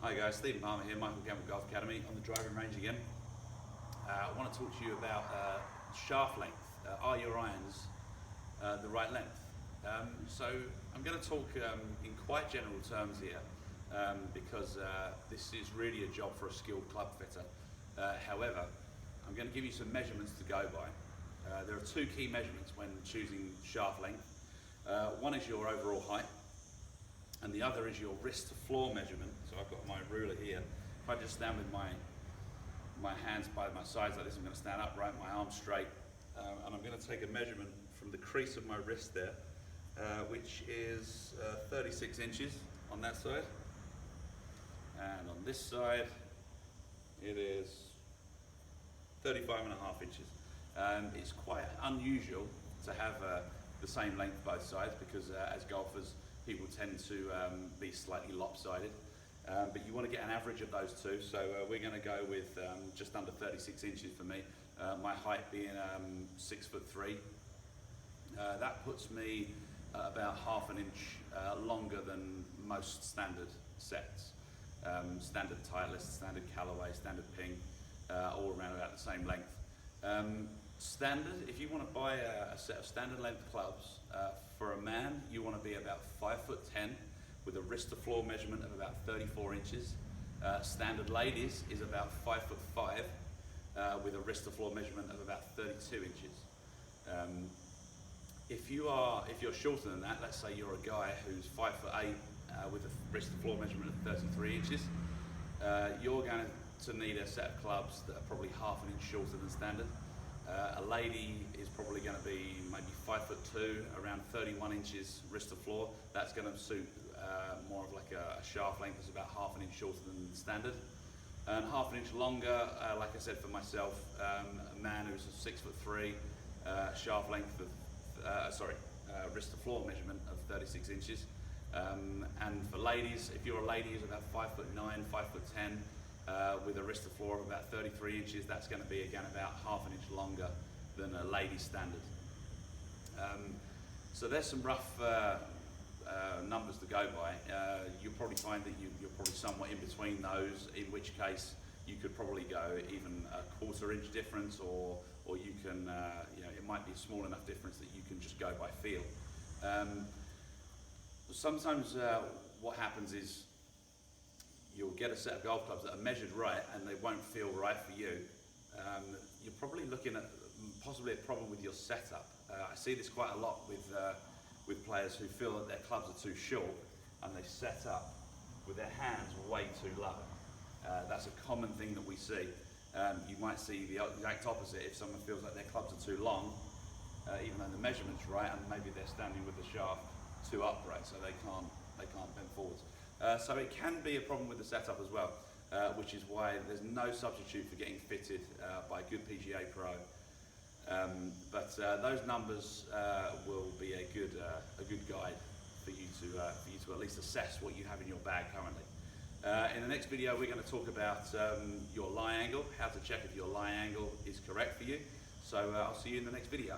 Hi guys, Stephen Palmer here, Michael Campbell Golf Academy on the driving range again. I want to talk to you about shaft length. Are your irons the right length? So I'm going to talk in quite general terms here because this is really a job for a skilled club fitter. However, I'm going to give you some measurements to go by. There are two key measurements when choosing shaft length. One is your overall height, and the other is your wrist to floor measurement. So I've got my ruler here. If I just stand with my hands by my sides like this, I'm going to stand upright, my arms straight, and I'm going to take a measurement from the crease of my wrist there, which is 36 inches on that side, and on this side it is 35.5 inches. It's quite unusual to have the same length both sides because as golfers, people tend to be slightly lopsided, but you want to get an average of those two. So we're going to go with just under 36 inches for me. My height being 6'3". That puts me about half an inch longer than most standard sets. Standard Titleist, standard Callaway, standard Ping, all around about the same length. Standard, if you want to buy a set of standard length clubs, for a man, you want to be about 5'10" with a wrist to floor measurement of about 34 inches. Standard ladies is about 5'5" with a wrist to floor measurement of about 32 inches. If you're shorter than that, let's say you're a guy who's 5'8" with a wrist to floor measurement of 33 inches, you're going to need a set of clubs that are probably half an inch shorter than standard. A lady is probably going to be maybe 5'2", around 31 inches wrist to floor. That's going to suit more of like a shaft length that's about half an inch shorter than standard. And half an inch longer, like I said for myself, a man who's 6'3", shaft length of, wrist to floor measurement of 36 inches. And for ladies, if you're a lady who's about 5'9", 5'10", with a wrist to floor of about 33 inches, that's going to be again about half an inch longer than a lady standard. So there's some rough numbers to go by. You'll probably find that you're probably somewhat in between those, in which case you could probably go even a quarter inch difference, or you can, it might be a small enough difference that you can just go by feel. Sometimes what happens is you'll get a set of golf clubs that are measured right and they won't feel right for you. You're probably looking at possibly a problem with your setup. I see this quite a lot with players who feel that their clubs are too short and they set up with their hands way too low. That's a common thing that we see. You might see the exact opposite if someone feels like their clubs are too long, even though the measurement's right, and maybe they're standing with the shaft too upright, so they can't bend forwards. So it can be a problem with the setup as well, which is why there's no substitute for getting fitted by a good PGA pro. But those numbers will be a good guide for you to at least assess what you have in your bag currently. In the next video, we're going to talk about your lie angle, how to check if your lie angle is correct for you. So I'll see you in the next video.